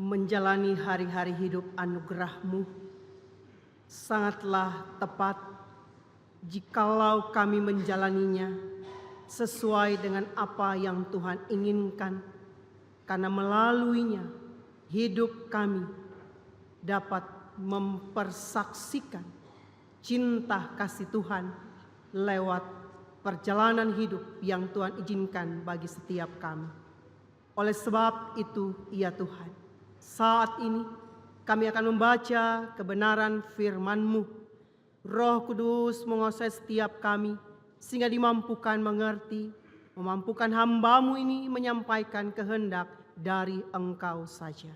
menjalani hari-hari hidup anugerah-Mu. Sangatlah tepat jikalau kami menjalaninya sesuai dengan apa yang Tuhan inginkan, karena melaluinya hidup kami dapat mempersaksikan cinta kasih Tuhan lewat perjalanan hidup yang Tuhan izinkan bagi setiap kami. Oleh sebab itu, ya Tuhan, saat ini kami akan membaca kebenaran firman-Mu. Roh Kudus menguasai setiap kami, sehingga dimampukan mengerti, memampukan hamba-Mu ini menyampaikan kehendak dari Engkau saja.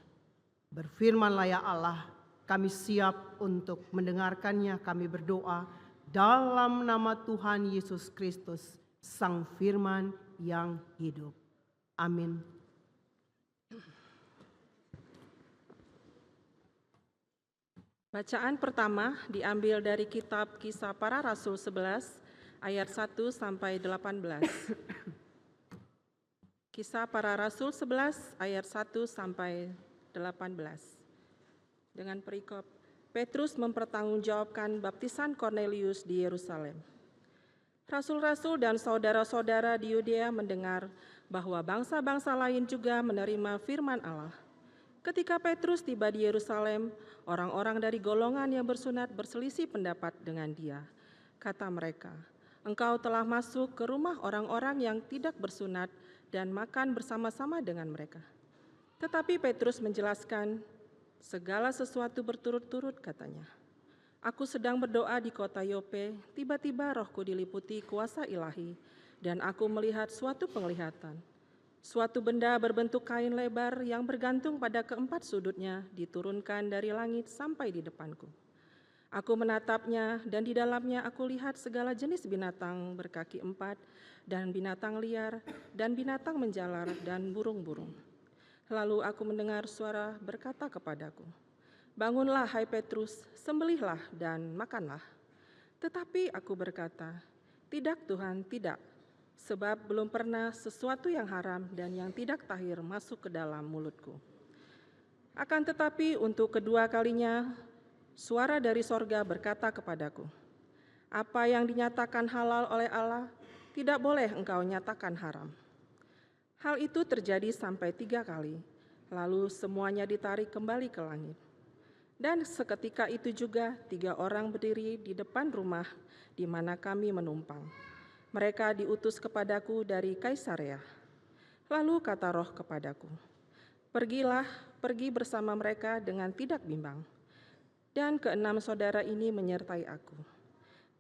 Berfirmanlah ya Allah, kami siap untuk mendengarkannya. Kami berdoa dalam nama Tuhan Yesus Kristus, Sang Firman yang hidup. Amin. Bacaan pertama diambil dari kitab Kisah Para Rasul 11 ayat 1 sampai 18. Kisah Para Rasul 11 ayat 1 sampai 18. Dengan perikop, Petrus mempertanggungjawabkan baptisan Kornelius di Yerusalem. Rasul-rasul dan saudara-saudara di Yudea mendengar bahwa bangsa-bangsa lain juga menerima firman Allah. Ketika Petrus tiba di Yerusalem, orang-orang dari golongan yang bersunat berselisih pendapat dengan dia. Kata mereka, "Engkau telah masuk ke rumah orang-orang yang tidak bersunat dan makan bersama-sama dengan mereka." Tetapi Petrus menjelaskan, "Segala sesuatu berturut-turut," katanya. "Aku sedang berdoa di kota Yope, tiba-tiba rohku diliputi kuasa ilahi, dan aku melihat suatu penglihatan. Suatu benda berbentuk kain lebar yang bergantung pada keempat sudutnya diturunkan dari langit sampai di depanku. Aku menatapnya, dan di dalamnya aku lihat segala jenis binatang berkaki empat, dan binatang liar, dan binatang menjalar, dan burung-burung. Lalu aku mendengar suara berkata kepadaku, 'Bangunlah, hai Petrus, sembelihlah dan makanlah.' Tetapi aku berkata, 'Tidak Tuhan, tidak, sebab belum pernah sesuatu yang haram dan yang tidak tahir masuk ke dalam mulutku.' Akan tetapi untuk kedua kalinya, suara dari sorga berkata kepadaku, 'Apa yang dinyatakan halal oleh Allah, tidak boleh engkau nyatakan haram.' Hal itu terjadi sampai 3 kali, lalu semuanya ditarik kembali ke langit. Dan seketika itu juga 3 orang berdiri di depan rumah di mana kami menumpang. Mereka diutus kepadaku dari Kaisarea. Lalu kata Roh kepadaku, 'Pergilah, pergi bersama mereka dengan tidak bimbang.' Dan 6 saudara ini menyertai aku.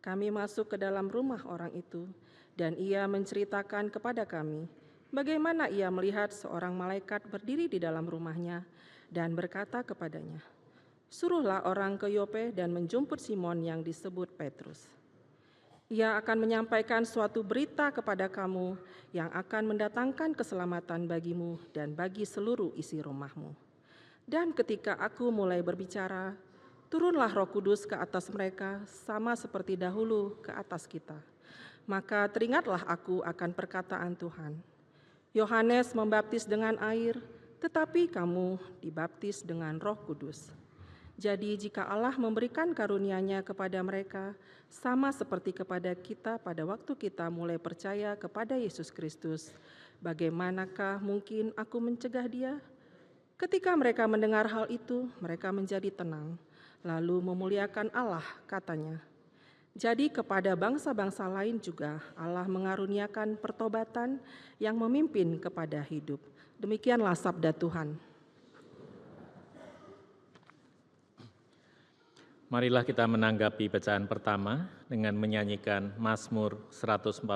Kami masuk ke dalam rumah orang itu, dan ia menceritakan kepada kami bagaimana ia melihat seorang malaikat berdiri di dalam rumahnya dan berkata kepadanya, 'Suruhlah orang ke Yope dan menjemput Simon yang disebut Petrus. Ia akan menyampaikan suatu berita kepada kamu yang akan mendatangkan keselamatan bagimu dan bagi seluruh isi rumahmu.' Dan ketika aku mulai berbicara, turunlah Roh Kudus ke atas mereka sama seperti dahulu ke atas kita. Maka teringatlah aku akan perkataan Tuhan. Yohanes membaptis dengan air, tetapi kamu dibaptis dengan Roh Kudus. Jadi jika Allah memberikan karunia-Nya kepada mereka, sama seperti kepada kita pada waktu kita mulai percaya kepada Yesus Kristus, bagaimanakah mungkin aku mencegah dia?" Ketika mereka mendengar hal itu, mereka menjadi tenang, lalu memuliakan Allah, katanya. Jadi kepada bangsa-bangsa lain juga Allah mengaruniakan pertobatan yang memimpin kepada hidup. Demikianlah sabda Tuhan. Marilah kita menanggapi bacaan pertama dengan menyanyikan Mazmur 148.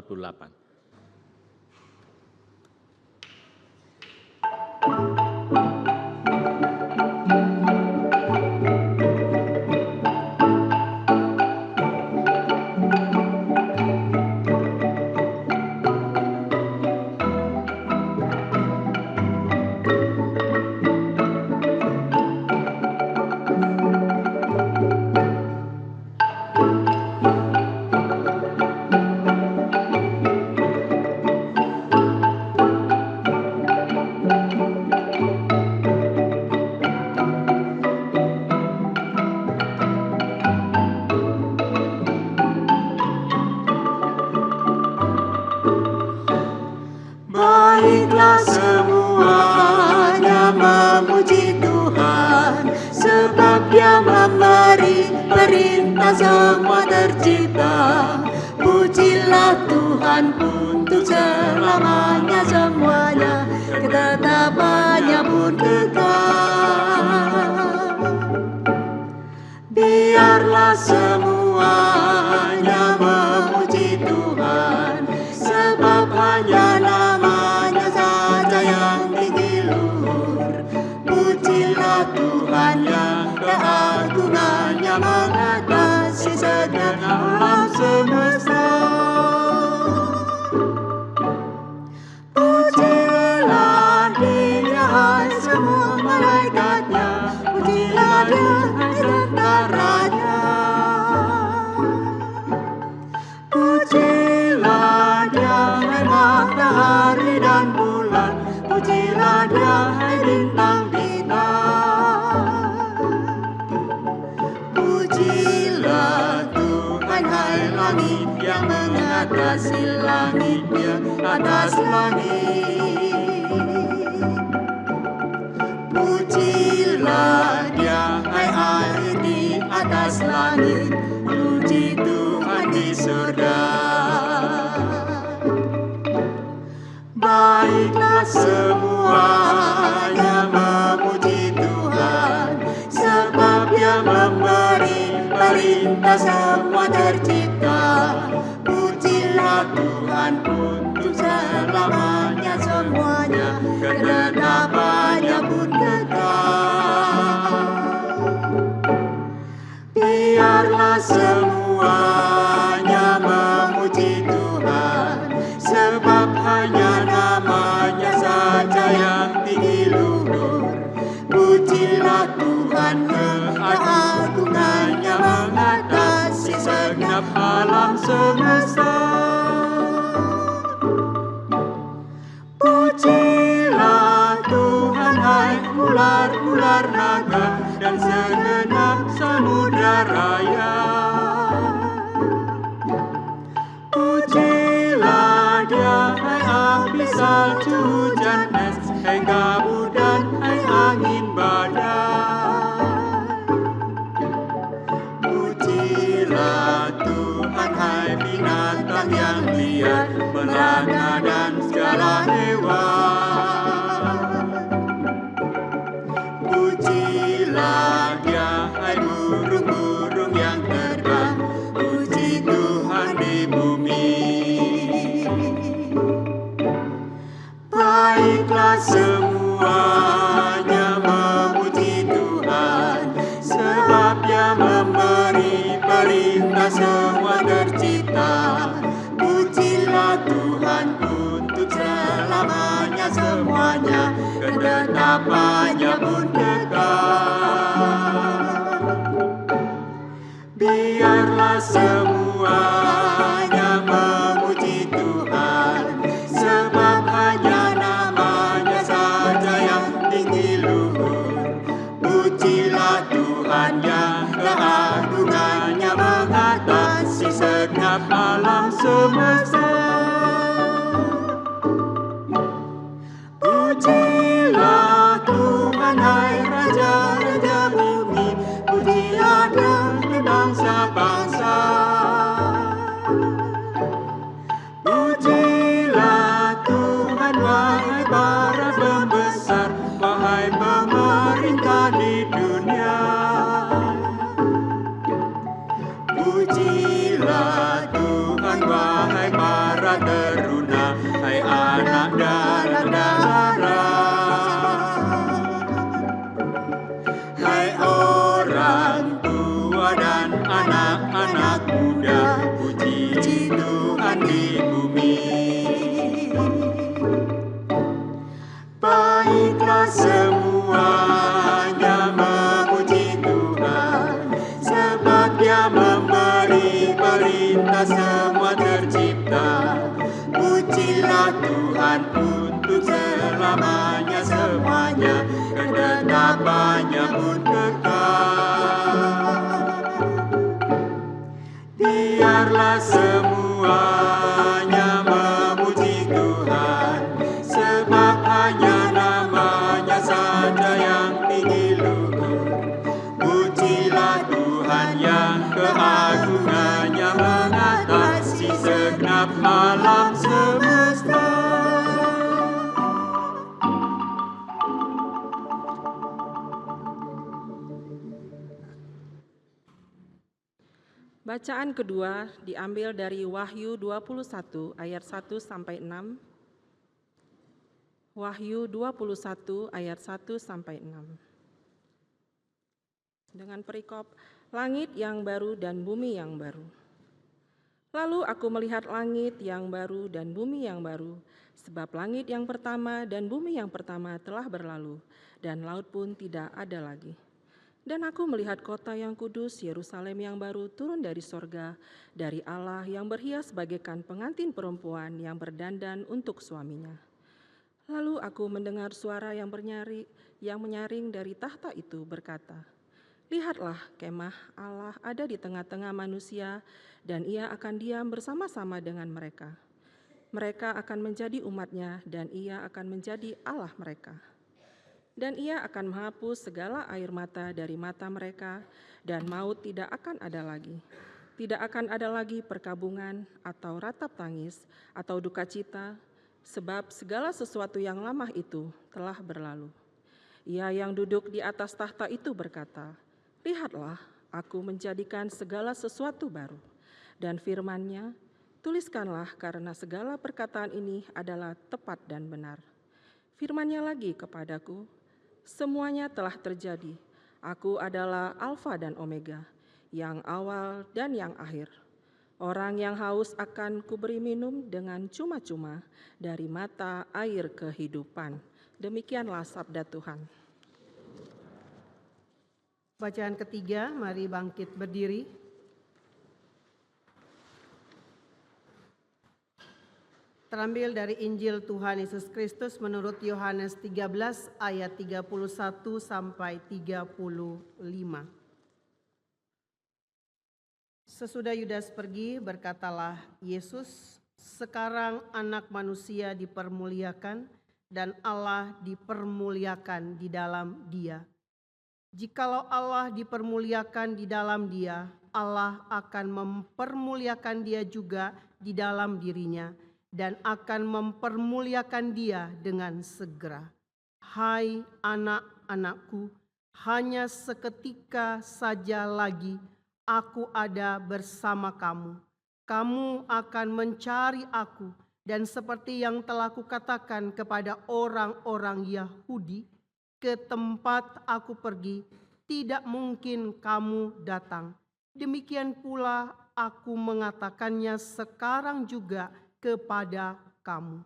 Baiklah semuanya memuji Tuhan, sebab Dia memberi perintah semua tercipta. Pujilah Tuhan untuk selamanya semuanya, ketetapannya pun kekal. Biarlah semuanya memuji Tuhan, sebab hanya namanya saja yang tinggi luhur. Pujilah Tuhan yang keagungannya mengatasi segenap alam semesta. Pujilah Dia hai semua malaikatnya, pujilah Dia hai tentaranya. Pujilah Dia hai matahari dan bulan, pujilah Dia hai bintang-bintang. Pujilah Tuhan hai langit yang mengatasi langitnya atas langit. Pujilah Dia hai air di atas langit, puji Tuhan di surga. Baiklah semuanya memuji Tuhan, sebab Dia memberi perintah semua tercipta. Pujilah Tuhan untuk selamanya semuanya, ketetapannya pun kekal. Biarlah semuanya memuji Tuhan, sebab hanya namanya saja yang tinggi luhur. Pujilah Tuhan keagungannya mengatasi segenap alam semesta. Pujilah Tuhan hai ular-ular naga dan segenap samudra raya. Pujilah Dia hai api salju hujan es, hai kabut dan hai angin badai. Pujilah Tuhan hai binatang yang liar, melata dan segala hewan. Pujilah Dia hai burung-burung yang terbang, puji Tuhan di bumi. Baiklah semuanya memuji Tuhan, sebab Dia memberi perintah semua tercipta. Pujilah Tuhan untuk selamanya semuanya, ketetapannya pun kekal. Biarlah semuanya memuji Tuhan, sebab hanya namanya saja yang tinggi luhur. Pujilah Tuhan yang keagungannya mengatasi segenap alam semesta. Pujilah Tuhan hai raja-raja bumi, pujilah Dia hai bangsa-bangsa. Pujilah Tuhan wahai para pembesar, wahai pemerintah di dunia. Pujilah Tuhan wahai para teruna, hai anak darah-darah. Hai orang tua dan anak-anak muda, puji Tuhan di bumi. Baiklah semuanya memuji Tuhan, sebab Dia memberi perintah semua tercipta. Pujilah Tuhan untuk selamanya semuanya, ketetapannya pun kekal. Biarlah semuanya memuji Tuhan, Bacaan kedua diambil dari Wahyu 21 ayat 1 sampai 6. Wahyu 21 ayat 1 sampai 6. Dengan perikop, langit yang baru dan bumi yang baru. Lalu aku melihat langit yang baru dan bumi yang baru, sebab langit yang pertama dan bumi yang pertama telah berlalu, dan laut pun tidak ada lagi. Dan aku melihat kota yang kudus, Yerusalem yang baru, turun dari sorga, dari Allah yang berhias bagaikan pengantin perempuan yang berdandan untuk suaminya. Lalu aku mendengar suara yang menyaring dari tahta itu berkata, "Lihatlah, kemah Allah ada di tengah-tengah manusia, dan ia akan diam bersama-sama dengan mereka. Mereka akan menjadi umat-Nya, dan ia akan menjadi Allah mereka. Dan ia akan menghapus segala air mata dari mata mereka, dan maut tidak akan ada lagi. Tidak akan ada lagi perkabungan, atau ratap tangis, atau duka cita, sebab segala sesuatu yang lama itu telah berlalu." Ia yang duduk di atas tahta itu berkata, "Lihatlah, aku menjadikan segala sesuatu baru." Dan firman-Nya, "Tuliskanlah, karena segala perkataan ini adalah tepat dan benar." Firman-Nya lagi kepadaku, "Semuanya telah terjadi. Aku adalah Alfa dan Omega, yang awal dan yang akhir. Orang yang haus akan kuberi minum dengan cuma-cuma dari mata air kehidupan." Demikianlah sabda Tuhan. Bacaan ketiga, mari bangkit berdiri. Terambil dari Injil Tuhan Yesus Kristus menurut Yohanes 13 ayat 31 sampai 35. Sesudah Yudas pergi, berkatalah Yesus, "Sekarang Anak Manusia dipermuliakan dan Allah dipermuliakan di dalam Dia. Jikalau Allah dipermuliakan di dalam Dia, Allah akan mempermuliakan Dia juga di dalam dirinya, dan akan mempermuliakan Dia dengan segera. Hai anak-anakku, hanya seketika saja lagi aku ada bersama kamu. Kamu akan mencari aku, dan seperti yang telah kukatakan kepada orang-orang Yahudi, ke tempat aku pergi, tidak mungkin kamu datang. Demikian pula aku mengatakannya sekarang juga kepada kamu.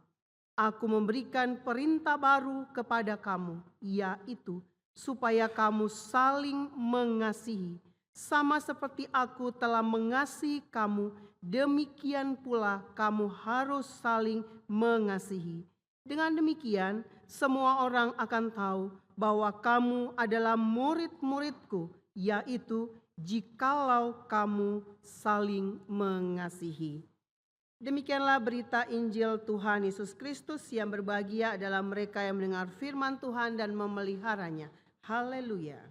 Aku memberikan perintah baru kepada kamu, yaitu supaya kamu saling mengasihi. Sama seperti aku telah mengasihi kamu, demikian pula kamu harus saling mengasihi. Dengan demikian, semua orang akan tahu bahwa kamu adalah murid-muridku, yaitu jikalau kamu saling mengasihi." Demikianlah berita Injil Tuhan Yesus Kristus. Yang berbahagia adalah mereka yang mendengar firman Tuhan dan memeliharanya. Haleluya.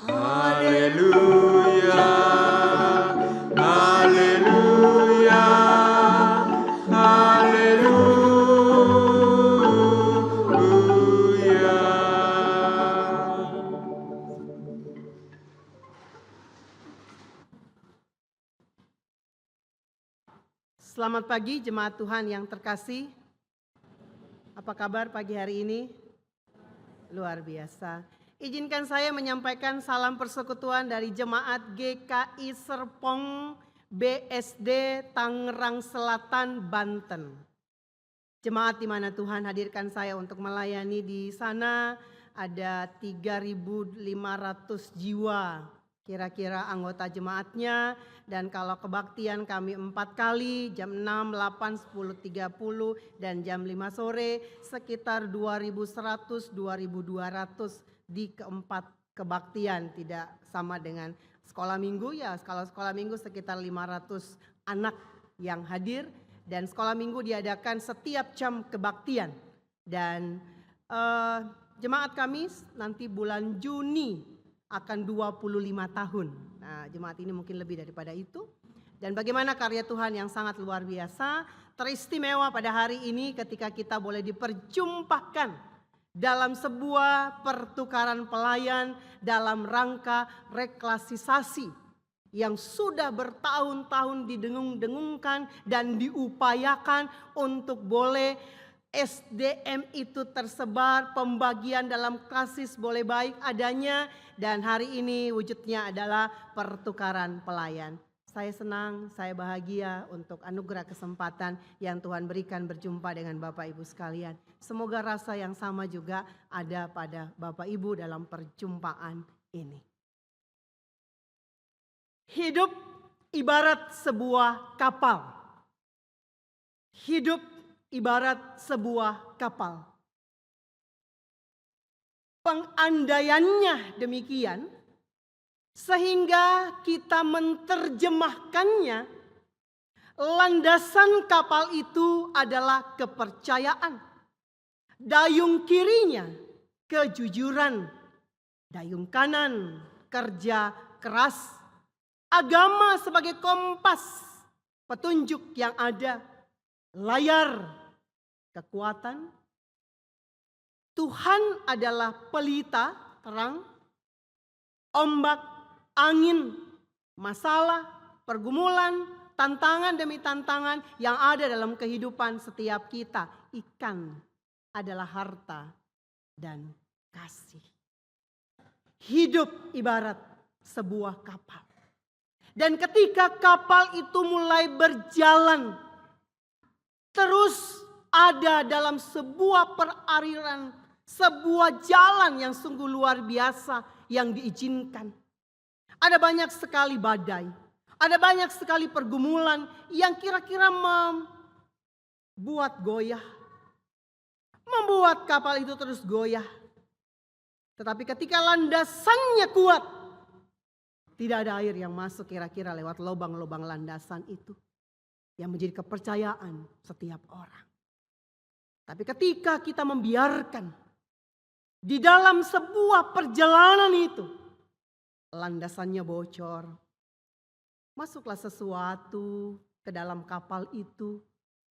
Haleluya, haleluya, haleluya. Selamat pagi jemaat Tuhan yang terkasih. Apa kabar pagi hari ini? Luar biasa. Izinkan saya menyampaikan salam persekutuan dari jemaat GKI Serpong BSD Tangerang Selatan, Banten. Jemaat di mana Tuhan hadirkan saya untuk melayani di sana, ada 3.500 jiwa kira-kira anggota jemaatnya. Dan kalau kebaktian kami 4 kali, jam 6, 8, 10, 30, dan jam 5 sore, sekitar 2.100, 2.200 di keempat kebaktian. Tidak sama dengan sekolah minggu ya, kalau sekolah minggu sekitar 500 anak yang hadir. Dan sekolah minggu diadakan setiap jam kebaktian. Dan jemaat kami nanti bulan Juni akan 25 tahun. Nah, jemaat ini mungkin lebih daripada itu. Dan bagaimana karya Tuhan yang sangat luar biasa, teristimewa pada hari ini ketika kita boleh diperjumpakan dalam sebuah pertukaran pelayan dalam rangka reklasisasi yang sudah bertahun-tahun didengung-dengungkan dan diupayakan untuk boleh SDM itu tersebar, pembagian dalam klasis boleh baik adanya, dan hari ini wujudnya adalah pertukaran pelayan. Saya senang, saya bahagia untuk anugerah kesempatan yang Tuhan berikan berjumpa dengan Bapak Ibu sekalian. Semoga rasa yang sama juga ada pada Bapak Ibu dalam perjumpaan ini. Hidup ibarat sebuah kapal. Hidup ibarat sebuah kapal. Pengandaiannya demikian, sehingga kita menerjemahkannya, landasan kapal itu adalah kepercayaan. Dayung kirinya kejujuran, dayung kanan kerja keras. Agama sebagai kompas, petunjuk yang ada, layar kekuatan. Tuhan adalah pelita terang, ombak, angin, masalah, pergumulan, tantangan demi tantangan yang ada dalam kehidupan setiap kita. Ikan adalah harta dan kasih. Hidup ibarat sebuah kapal. Dan ketika kapal itu mulai berjalan, terus ada dalam sebuah perairan, sebuah jalan yang sungguh luar biasa yang diizinkan. Ada banyak sekali badai, ada banyak sekali pergumulan yang kira-kira membuat goyah, membuat kapal itu terus goyah. Tetapi ketika landasannya kuat, tidak ada air yang masuk kira-kira lewat lubang-lubang landasan itu, yang menjadi kepercayaan setiap orang. Tapi ketika kita membiarkan di dalam sebuah perjalanan itu, landasannya bocor, masuklah sesuatu ke dalam kapal itu,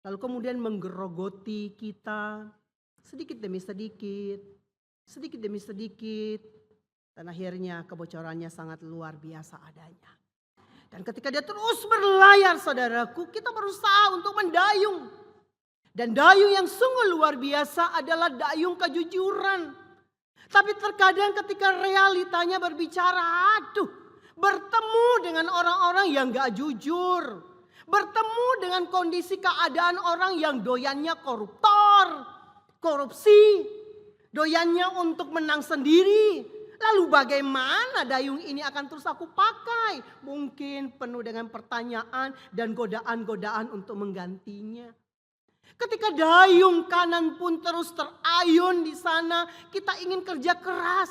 lalu kemudian menggerogoti kita sedikit demi sedikit, sedikit demi sedikit, dan akhirnya kebocorannya sangat luar biasa adanya. Dan ketika dia terus berlayar, saudaraku, kita berusaha untuk mendayung. Dan dayung yang sungguh luar biasa adalah dayung kejujuran. Tapi terkadang ketika realitanya berbicara, bertemu dengan orang-orang yang gak jujur. Bertemu dengan kondisi keadaan orang yang doyannya koruptor, korupsi, doyannya untuk menang sendiri. Lalu bagaimana dayung ini akan terus aku pakai? Mungkin penuh dengan pertanyaan dan godaan-godaan untuk menggantinya. Ketika dayung kanan pun terus terayun di sana, kita ingin kerja keras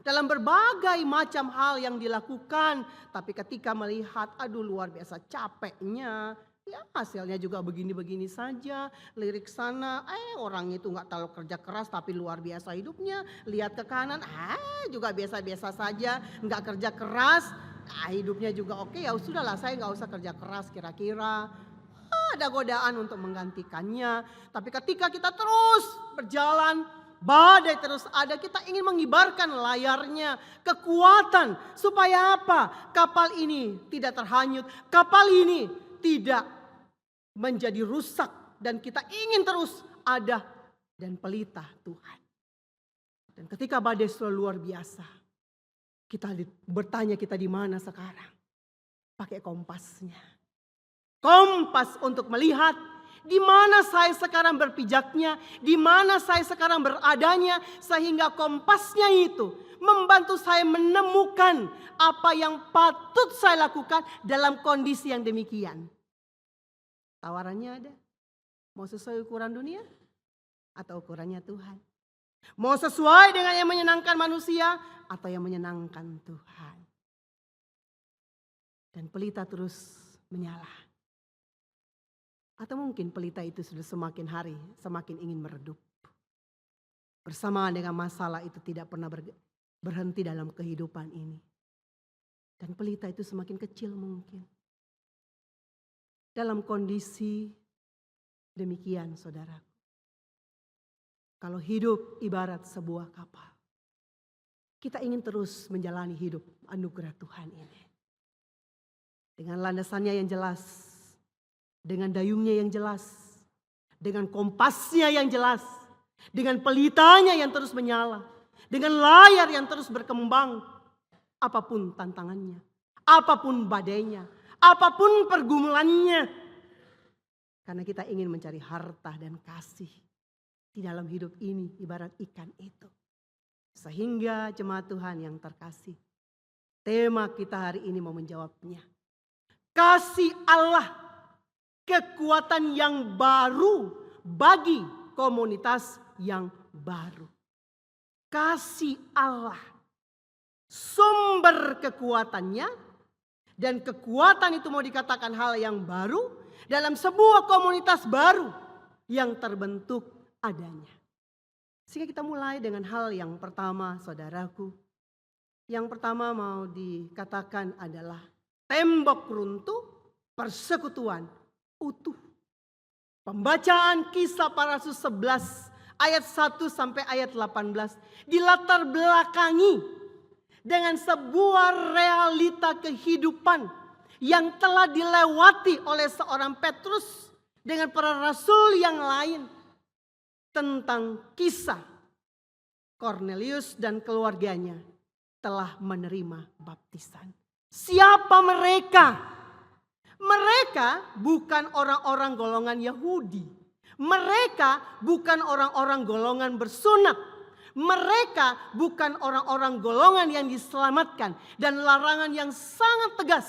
dalam berbagai macam hal yang dilakukan. Tapi ketika melihat, luar biasa capeknya, ya hasilnya juga begini-begini saja. Lirik sana, orang itu gak terlalu kerja keras tapi luar biasa hidupnya. Lihat ke kanan, juga biasa-biasa saja, gak kerja keras. Hidupnya juga oke, ya sudahlah saya gak usah kerja keras kira-kira. Ada godaan untuk menggantikannya. Tapi ketika kita terus berjalan, badai terus ada, kita ingin mengibarkan layarnya, kekuatan. Supaya apa? Kapal ini tidak terhanyut, kapal ini tidak menjadi rusak, dan kita ingin terus ada dan pelita Tuhan. Dan ketika badai sudah luar biasa, kita bertanya kita di mana sekarang? Pakai kompasnya. Kompas untuk melihat di mana saya sekarang berpijaknya, di mana saya sekarang beradanya, sehingga kompasnya itu membantu saya menemukan apa yang patut saya lakukan dalam kondisi yang demikian. Tawarannya ada. Mau sesuai ukuran dunia atau ukurannya Tuhan? Mau sesuai dengan yang menyenangkan manusia atau yang menyenangkan Tuhan? Dan pelita terus menyala. Atau mungkin pelita itu sudah semakin hari semakin ingin meredup. Bersamaan dengan masalah itu tidak pernah berhenti dalam kehidupan ini. Dan pelita itu semakin kecil mungkin. Dalam kondisi demikian, saudara. Kalau hidup ibarat sebuah kapal, kita ingin terus menjalani hidup anugerah Tuhan ini. Dengan landasannya yang jelas, dengan dayungnya yang jelas, dengan kompasnya yang jelas, dengan pelitanya yang terus menyala, dengan layar yang terus berkembang. Apapun tantangannya, apapun badainya, apapun pergumulannya. Karena kita ingin mencari harta dan kasih di dalam hidup ini ibarat ikan itu. Sehingga jemaat Tuhan yang terkasih, tema kita hari ini mau menjawabnya. Kasih Allah, kekuatan yang baru bagi komunitas yang baru. Kasih Allah, sumber kekuatannya, dan kekuatan itu mau dikatakan hal yang baru dalam sebuah komunitas baru yang terbentuk adanya. Sehingga kita mulai dengan hal yang pertama, saudaraku. Yang pertama mau dikatakan adalah tembok runtuh, persekutuan utuh. Pembacaan Kisah Para Rasul 11 ayat 1 sampai ayat 18 dilatar belakangi dengan sebuah realita kehidupan yang telah dilewati oleh seorang Petrus dengan para rasul yang lain tentang kisah Kornelius dan keluarganya telah menerima baptisan. Siapa mereka? Mereka bukan orang-orang golongan Yahudi. Mereka bukan orang-orang golongan bersunat. Mereka bukan orang-orang golongan yang diselamatkan. Dan larangan yang sangat tegas.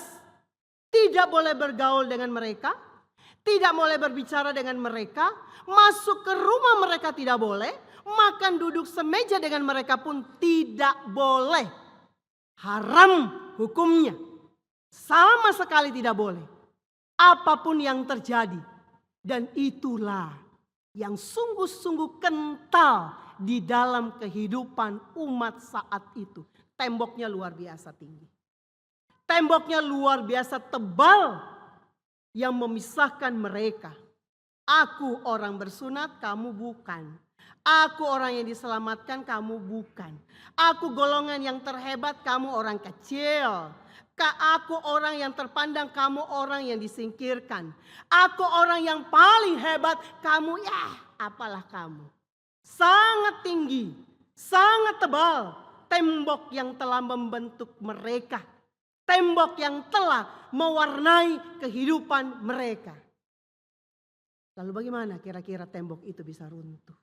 Tidak boleh bergaul dengan mereka. Tidak boleh berbicara dengan mereka. Masuk ke rumah mereka tidak boleh. Makan duduk semeja dengan mereka pun tidak boleh. Haram hukumnya. Sama sekali tidak boleh. Apapun yang terjadi. Dan itulah yang sungguh-sungguh kental di dalam kehidupan umat saat itu. Temboknya luar biasa tinggi. Temboknya luar biasa tebal yang memisahkan mereka. Aku orang bersunat, kamu bukan. Aku orang yang diselamatkan, kamu bukan. Aku golongan yang terhebat, kamu orang kecil. Aku orang yang terpandang, kamu orang yang disingkirkan. Aku orang yang paling hebat, kamu ya apalah kamu. Sangat tinggi, sangat tebal tembok yang telah membentuk mereka. Tembok yang telah mewarnai kehidupan mereka. Lalu bagaimana kira-kira tembok itu bisa runtuh?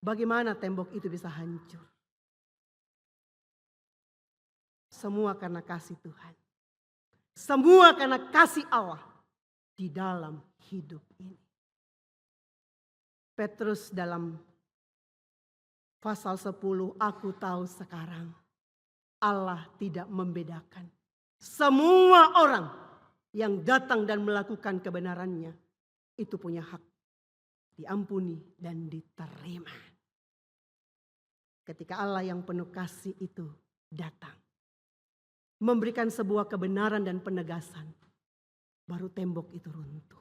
Bagaimana tembok itu bisa hancur? Semua karena kasih Tuhan. Semua karena kasih Allah di dalam hidup ini. Petrus dalam pasal 10, aku tahu sekarang Allah tidak membedakan. Semua orang yang datang dan melakukan kebenarannya itu punya hak diampuni dan diterima. Ketika Allah yang penuh kasih itu datang, memberikan sebuah kebenaran dan penegasan, baru tembok itu runtuh.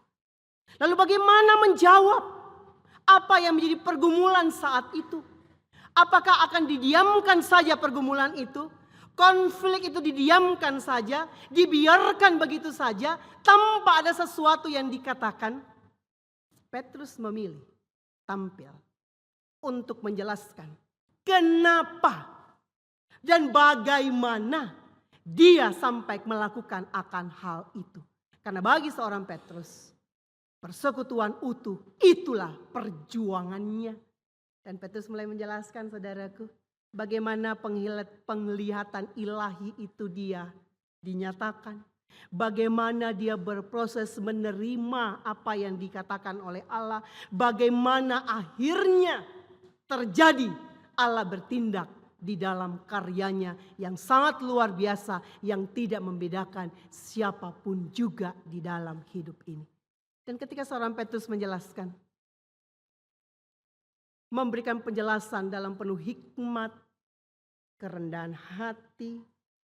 Lalu bagaimana menjawab apa yang menjadi pergumulan saat itu? Apakah akan didiamkan saja pergumulan itu? Konflik itu didiamkan saja, dibiarkan begitu saja tanpa ada sesuatu yang dikatakan? Petrus memilih tampil untuk menjelaskan kenapa dan bagaimana dia sampai melakukan akan hal itu. Karena bagi seorang Petrus, persekutuan utuh itulah perjuangannya. Dan Petrus mulai menjelaskan, saudaraku, bagaimana penglihatan ilahi itu dia dinyatakan. Bagaimana dia berproses menerima apa yang dikatakan oleh Allah. Bagaimana akhirnya terjadi Allah bertindak di dalam karyanya yang sangat luar biasa, yang tidak membedakan siapapun juga di dalam hidup ini. Dan ketika seorang Petrus menjelaskan, memberikan penjelasan dalam penuh hikmat, kerendahan hati,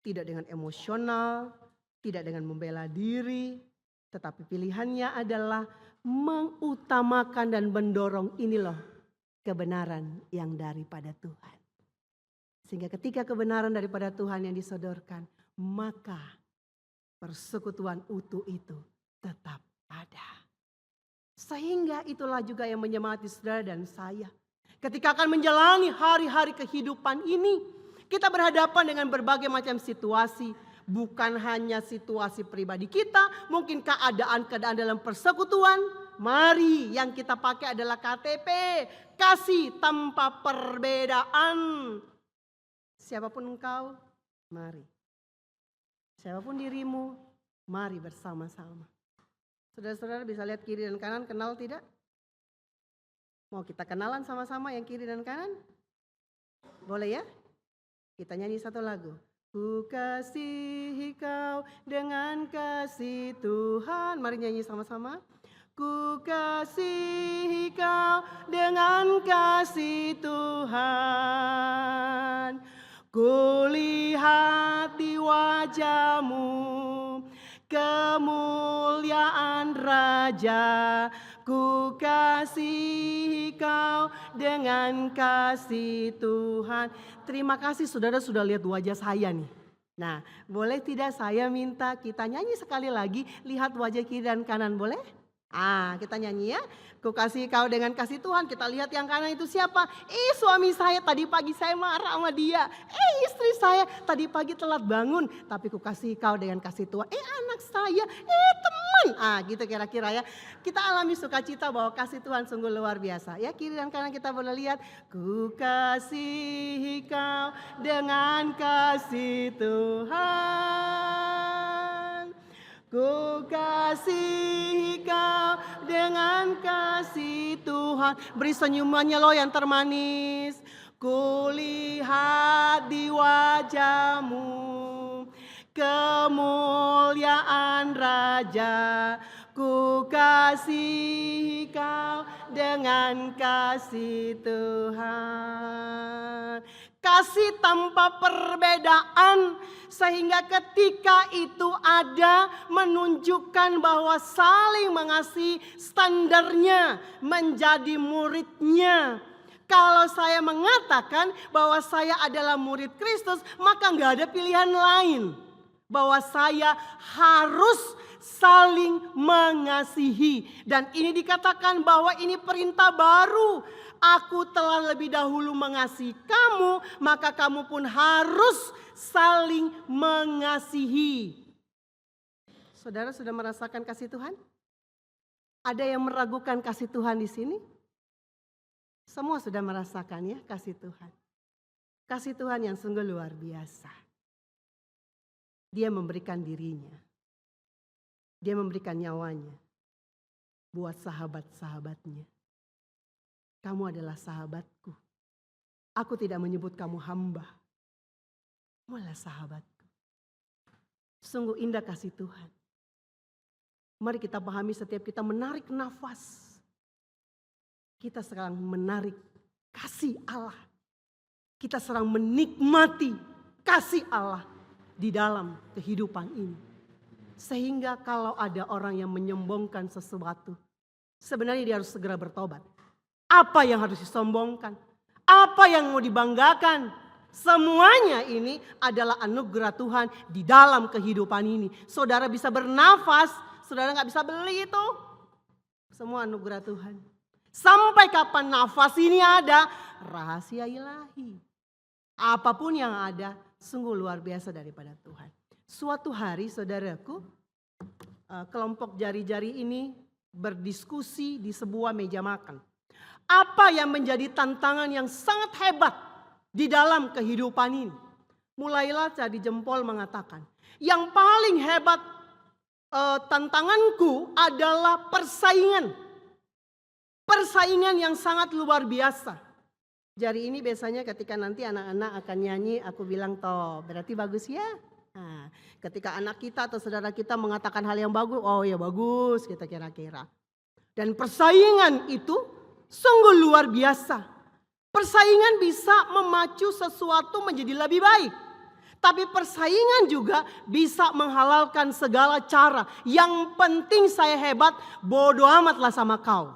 tidak dengan emosional, tidak dengan membela diri, Tetapi pilihannya adalah mengutamakan dan mendorong ini loh kebenaran yang daripada Tuhan. Sehingga ketika kebenaran daripada Tuhan yang disodorkan, maka persekutuan utuh itu tetap ada. Sehingga itulah juga yang menyemangati saudara dan saya. Ketika akan menjalani hari-hari kehidupan ini, kita berhadapan dengan berbagai macam situasi. Bukan hanya situasi pribadi kita, mungkin keadaan-keadaan dalam persekutuan. Mari yang kita pakai adalah KTP, kasih tanpa perbedaan. Siapapun engkau, mari. Siapapun dirimu, mari bersama-sama. Saudara-saudara bisa lihat kiri dan kanan, kenal tidak? Mau kita kenalan sama-sama yang kiri dan kanan? Boleh ya? Kita nyanyi satu lagu. Ku kasihi kau dengan kasih Tuhan. Mari nyanyi sama-sama. Ku kasihi kau dengan kasih Tuhan. Ku lihat di wajahmu kemuliaan Raja. Ku kasihi kau dengan kasih Tuhan. Terima kasih saudara sudah lihat wajah saya nih. Nah, boleh tidak saya minta kita nyanyi sekali lagi, lihat wajah kiri dan kanan, boleh? Kita nyanyi ya. Ku kasih kau dengan kasih Tuhan. Kita lihat yang kanan itu siapa? Suami saya tadi pagi saya marah sama dia. Istri saya tadi pagi telat bangun. Tapi ku kasih kau dengan kasih Tuhan. Anak saya. Teman. Gitu kira-kira ya. Kita alami sukacita bahwa kasih Tuhan sungguh luar biasa. Ya, kiri dan kanan kita boleh lihat. Ku kasih kau dengan kasih Tuhan. Ku kasihi kau dengan kasih Tuhan. Beri senyumannya loh yang termanis. Ku lihat di wajahmu kemuliaan Raja. Ku kasihi kau dengan kasih Tuhan. Kasih tanpa perbedaan. Sehingga ketika itu ada menunjukkan bahwa saling mengasihi, standarnya menjadi muridnya. Kalau saya mengatakan bahwa saya adalah murid Kristus, maka nggak ada pilihan lain. Bahwa saya harus saling mengasihi. Dan ini dikatakan bahwa ini perintah baru. Aku telah lebih dahulu mengasihi kamu, maka kamu pun harus saling mengasihi. Saudara sudah merasakan kasih Tuhan? Ada yang meragukan kasih Tuhan di sini? Semua sudah merasakan ya kasih Tuhan. Kasih Tuhan yang sungguh luar biasa. Dia memberikan dirinya. Dia memberikan nyawanya buat sahabat-sahabatnya. Kamu adalah sahabatku. Aku tidak menyebut kamu hamba. Kamu adalah sahabatku. Sungguh indah kasih Tuhan. Mari kita pahami setiap kita menarik nafas. Kita sedang menarik kasih Allah. Kita sedang menikmati kasih Allah di dalam kehidupan ini. Sehingga kalau ada orang yang menyombongkan sesuatu, sebenarnya dia harus segera bertobat. Apa yang harus disombongkan? Apa yang mau dibanggakan? Semuanya ini adalah anugerah Tuhan di dalam kehidupan ini. Saudara bisa bernafas, saudara gak bisa beli itu. Semua anugerah Tuhan. Sampai kapan nafas ini ada, rahasia ilahi. Apapun yang ada, sungguh luar biasa daripada Tuhan. Suatu hari saudaraku, kelompok jari-jari ini berdiskusi di sebuah meja makan. Apa yang menjadi tantangan yang sangat hebat di dalam kehidupan ini? Mulailah Cadi Jempol mengatakan, yang paling hebat tantanganku adalah persaingan. Persaingan yang sangat luar biasa. Jari ini biasanya ketika nanti anak-anak akan nyanyi, aku bilang toh berarti bagus ya. Nah, ketika anak kita atau saudara kita mengatakan hal yang bagus, oh ya bagus kita kira-kira. Dan persaingan itu sungguh luar biasa. Persaingan bisa memacu sesuatu menjadi lebih baik. Tapi persaingan juga bisa menghalalkan segala cara. Yang penting saya hebat, bodoh amatlah sama kau.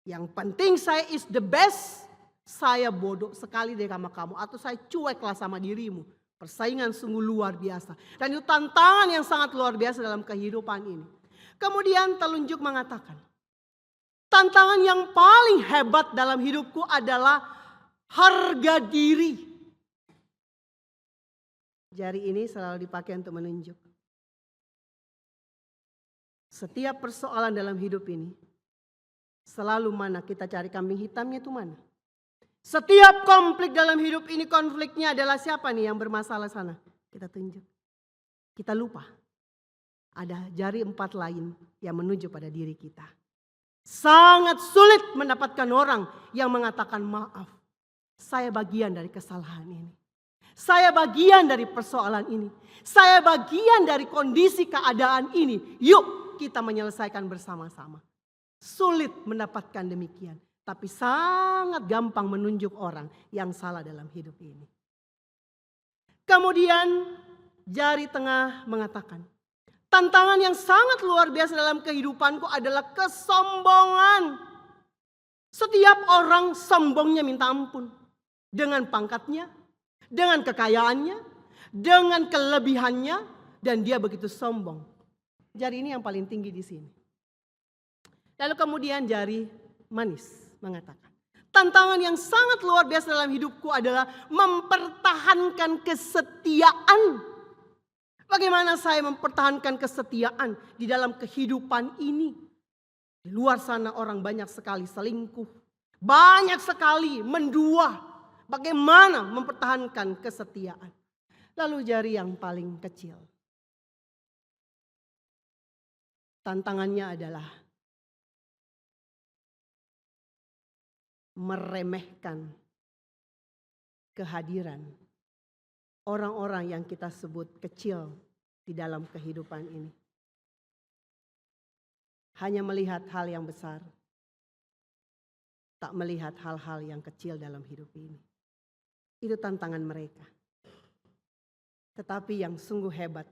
Yang penting saya is the best, saya bodoh sekali deh sama kamu. Atau saya cueklah sama dirimu. Persaingan sungguh luar biasa. Dan itu tantangan yang sangat luar biasa dalam kehidupan ini. Kemudian telunjuk mengatakan, tantangan yang paling hebat dalam hidupku adalah harga diri. Jari ini selalu dipakai untuk menunjuk. Setiap persoalan dalam hidup ini, selalu mana kita cari kambing hitamnya itu mana. Setiap konflik dalam hidup ini, konfliknya adalah siapa nih yang bermasalah sana. Kita tunjuk. Kita lupa. Ada jari 4 lain yang menuju pada diri kita. Sangat sulit mendapatkan orang yang mengatakan maaf. Saya bagian dari kesalahan ini. Saya bagian dari persoalan ini. Saya bagian dari kondisi keadaan ini. Yuk kita menyelesaikan bersama-sama. Sulit mendapatkan demikian. Tapi sangat gampang menunjuk orang yang salah dalam hidup ini. Kemudian jari tengah mengatakan, tantangan yang sangat luar biasa dalam kehidupanku adalah kesombongan. Setiap orang sombongnya minta ampun. Dengan pangkatnya, dengan kekayaannya, dengan kelebihannya, dan dia begitu sombong. Jari ini yang paling tinggi di sini. Lalu kemudian jari manis mengatakan, tantangan yang sangat luar biasa dalam hidupku adalah mempertahankan kesetiaan. Bagaimana saya mempertahankan kesetiaan di dalam kehidupan ini? Di luar sana orang banyak sekali selingkuh, banyak sekali mendua. Bagaimana mempertahankan kesetiaan? Lalu jari yang paling kecil. Tantangannya adalah meremehkan kehadiran orang-orang yang kita sebut kecil di dalam kehidupan ini. Hanya melihat hal yang besar, tak melihat hal-hal yang kecil dalam hidup ini. Itu tantangan mereka. Tetapi yang sungguh hebat,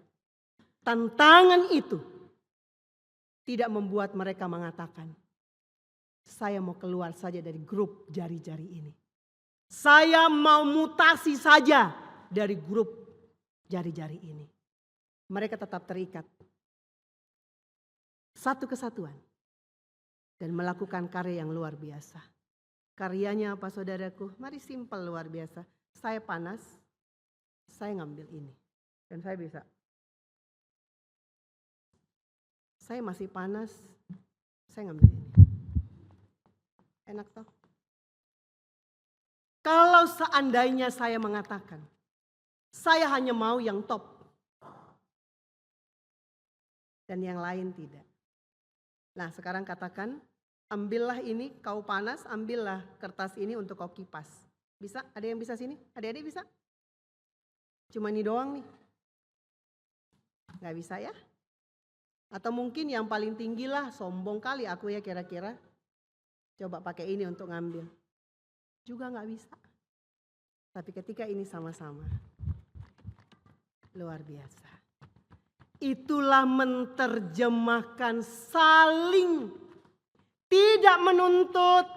tantangan itu tidak membuat mereka mengatakan, saya mau keluar saja dari grup jari-jari ini. Saya mau mutasi saja dari grup jari-jari ini. Mereka tetap terikat. Satu kesatuan. Dan melakukan karya yang luar biasa. Karyanya apa saudaraku? Mari simpel luar biasa. Saya panas, saya ngambil ini. Dan saya bisa. Saya masih panas, saya ngambil ini. Enak toh? Kalau seandainya saya mengatakan, saya hanya mau yang top. Dan yang lain tidak. Nah sekarang katakan, ambillah ini, kau panas, ambillah kertas ini untuk kau kipas. Bisa? Ada yang bisa sini? Adik-adik bisa? Cuma ini doang nih. Gak bisa ya? Atau mungkin yang paling tinggi lah, sombong kali aku ya kira-kira. Coba pakai ini untuk ngambil. Juga gak bisa. Tapi ketika ini sama-sama. Luar biasa. Itulah menerjemahkan saling. Tidak menuntut.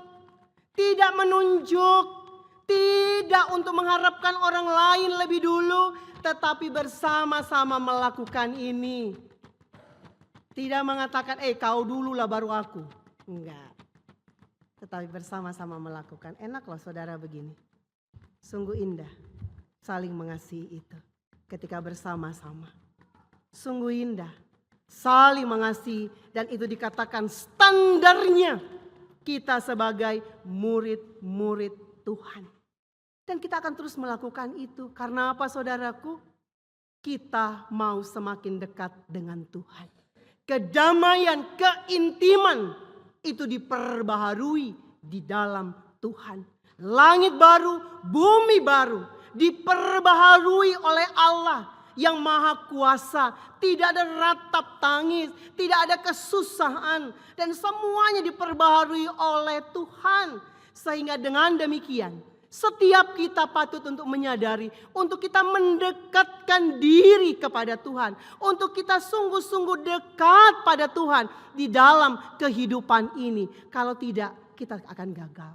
Tidak menunjuk. Tidak untuk mengharapkan orang lain lebih dulu, tetapi bersama-sama melakukan ini. Tidak mengatakan, kau dulu lah baru aku. Enggak. Tetapi bersama-sama melakukan. Enak loh saudara begini. Sungguh indah saling mengasihi itu ketika bersama-sama. Sungguh indah saling mengasihi dan itu dikatakan standarnya kita sebagai murid-murid Tuhan. Dan kita akan terus melakukan itu. Karena apa saudaraku? Kita mau semakin dekat dengan Tuhan. Kedamaian, keintiman itu diperbaharui di dalam Tuhan. Langit baru, bumi baru diperbaharui oleh Allah yang maha kuasa. Tidak ada ratap tangis, tidak ada kesusahan. Dan semuanya diperbaharui oleh Tuhan. Sehingga dengan demikian Setiap kita patut untuk menyadari, untuk kita mendekatkan diri kepada Tuhan, untuk kita sungguh-sungguh dekat pada Tuhan di dalam kehidupan ini. Kalau tidak, kita akan gagal.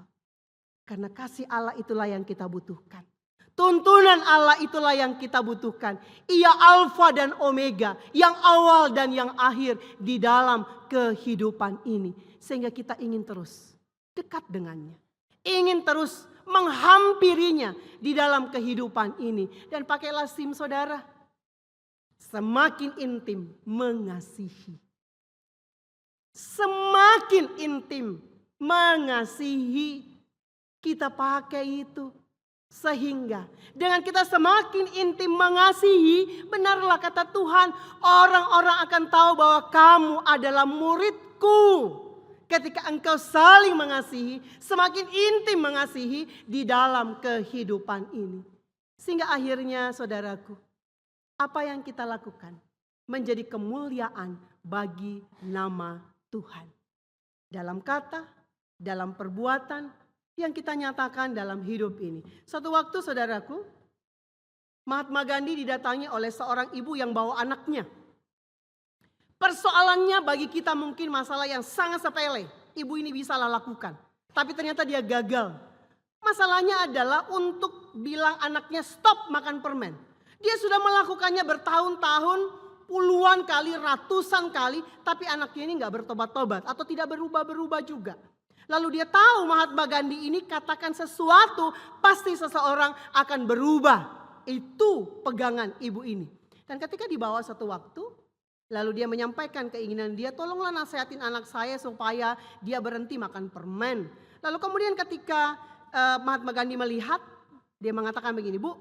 Karena kasih Allah itulah yang kita butuhkan. Tuntunan Allah itulah yang kita butuhkan. Ia Alfa dan Omega, yang awal dan yang akhir di dalam kehidupan ini. Sehingga kita ingin terus dekat dengannya. Ingin terus menghampirinya di dalam kehidupan ini. Dan pakailah SIM saudara. Semakin intim mengasihi. Semakin intim mengasihi. Kita pakai itu. Sehingga dengan kita semakin intim mengasihi, benarlah kata Tuhan, orang-orang akan tahu bahwa kamu adalah muridku. Ketika engkau saling mengasihi, semakin intim mengasihi di dalam kehidupan ini. Sehingga akhirnya saudaraku, apa yang kita lakukan menjadi kemuliaan bagi nama Tuhan. Dalam kata, dalam perbuatan yang kita nyatakan dalam hidup ini. Suatu waktu saudaraku, Mahatma Gandhi didatangi oleh seorang ibu yang bawa anaknya. Persoalannya bagi kita mungkin masalah yang sangat sepele. Ibu ini bisa lakukan. Tapi ternyata dia gagal. Masalahnya adalah untuk bilang anaknya stop makan permen. Dia sudah melakukannya bertahun-tahun, puluhan kali, ratusan kali. Tapi anaknya ini gak bertobat-tobat atau tidak berubah-berubah juga. Lalu dia tahu Mahatma Gandhi ini katakan sesuatu, pasti seseorang akan berubah. Itu pegangan ibu ini. Dan ketika dibawa satu waktu, lalu dia menyampaikan keinginan dia, tolonglah nasihatin anak saya supaya dia berhenti makan permen. Lalu kemudian ketika Mahatma Gandhi melihat, dia mengatakan begini, Bu,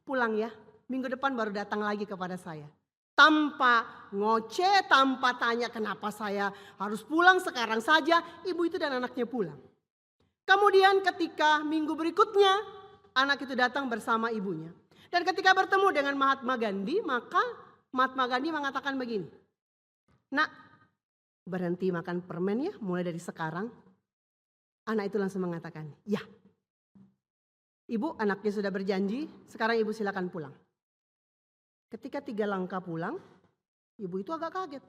pulang ya, minggu depan baru datang lagi kepada saya. Tanpa ngoceh, tanpa tanya kenapa saya harus pulang sekarang saja, ibu itu dan anaknya pulang. Kemudian ketika minggu berikutnya, anak itu datang bersama ibunya. Dan ketika bertemu dengan Mahatma Gandhi, maka Mahatma Gandhi mengatakan begini, Nak, berhenti makan permen ya mulai dari sekarang. Anak itu langsung mengatakan, ya. Ibu, anaknya sudah berjanji, sekarang ibu silakan pulang. Ketika 3 langkah pulang, ibu itu agak kaget.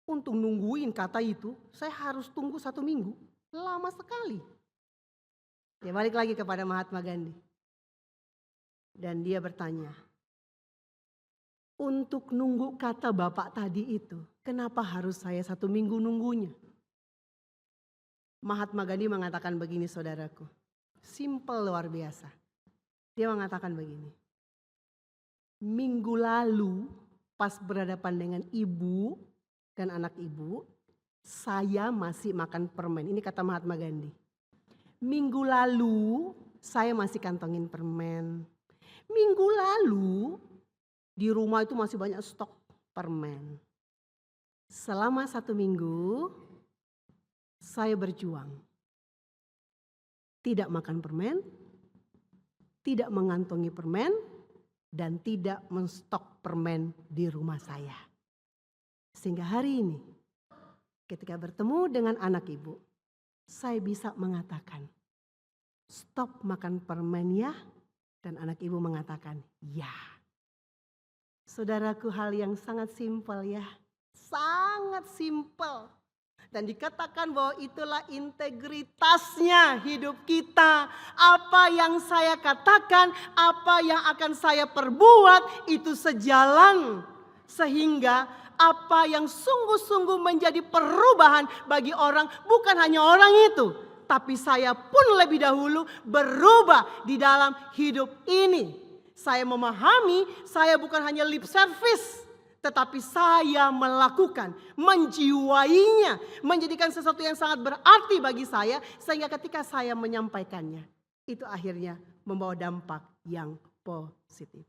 Untuk nungguin kata itu, saya harus tunggu 1 minggu. Lama sekali. Dia balik lagi kepada Mahatma Gandhi. Dan dia bertanya, untuk nunggu kata Bapak tadi itu, kenapa harus saya 1 minggu nunggunya? Mahatma Gandhi mengatakan begini saudaraku, simple luar biasa. Dia mengatakan begini, minggu lalu pas berhadapan dengan ibu dan anak ibu, saya masih makan permen. Ini kata Mahatma Gandhi. Minggu lalu saya masih kantongin permen. Minggu lalu di rumah itu masih banyak stok permen. Selama 1 minggu saya berjuang. Tidak makan permen, tidak mengantongi permen, dan tidak menstok permen di rumah saya. Sehingga hari ini ketika bertemu dengan anak ibu, saya bisa mengatakan, stop makan permen ya. Dan anak ibu mengatakan, ya. Saudaraku, hal yang sangat simpel ya. Sangat simpel. Dan dikatakan bahwa itulah integritasnya hidup kita. Apa yang saya katakan, apa yang akan saya perbuat itu sejalan. Sehingga apa yang sungguh-sungguh menjadi perubahan bagi orang, bukan hanya orang itu. Tapi saya pun lebih dahulu berubah di dalam hidup ini. Saya memahami, saya bukan hanya lip service. Tetapi saya melakukan, menjiwainya, menjadikan sesuatu yang sangat berarti bagi saya. Sehingga ketika saya menyampaikannya, itu akhirnya membawa dampak yang positif.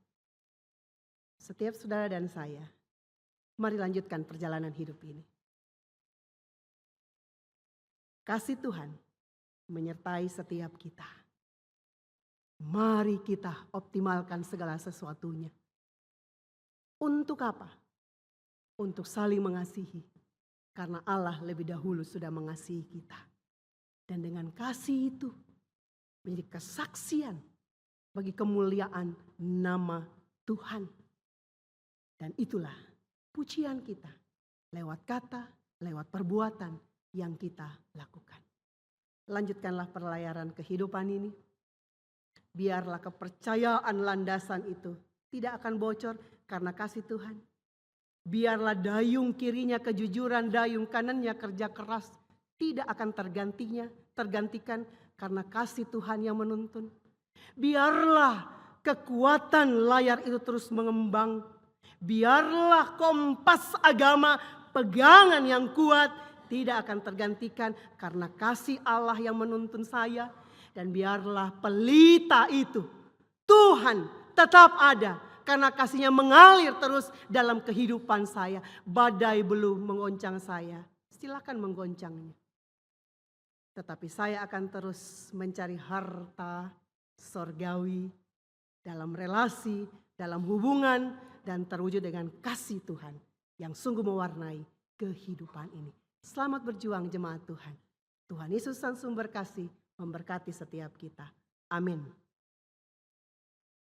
Setiap saudara dan saya, mari lanjutkan perjalanan hidup ini. Kasih Tuhan menyertai setiap kita. Mari kita optimalkan segala sesuatunya. Untuk apa? Untuk saling mengasihi. Karena Allah lebih dahulu sudah mengasihi kita. Dan dengan kasih itu, menjadi kesaksian bagi kemuliaan nama Tuhan. Dan itulah pujian kita lewat kata, lewat perbuatan yang kita lakukan. Lanjutkanlah pelayaran kehidupan ini. Biarlah kepercayaan landasan itu tidak akan bocor karena kasih Tuhan. Biarlah dayung kirinya kejujuran, dayung kanannya kerja keras tidak akan tergantikan karena kasih Tuhan yang menuntun. Biarlah kekuatan layar itu terus mengembang. Biarlah kompas agama, pegangan yang kuat tidak akan tergantikan karena kasih Allah yang menuntun saya. Dan biarlah pelita itu Tuhan tetap ada karena kasihnya mengalir terus dalam kehidupan saya. Badai belum menggoncang saya, silakan menggoncangnya. Tetapi saya akan terus mencari harta sorgawi dalam relasi, dalam hubungan, dan terwujud dengan kasih Tuhan yang sungguh mewarnai kehidupan ini. Selamat berjuang jemaat Tuhan. Tuhan Yesus Sang Sumber Kasih memberkati setiap kita. Amin.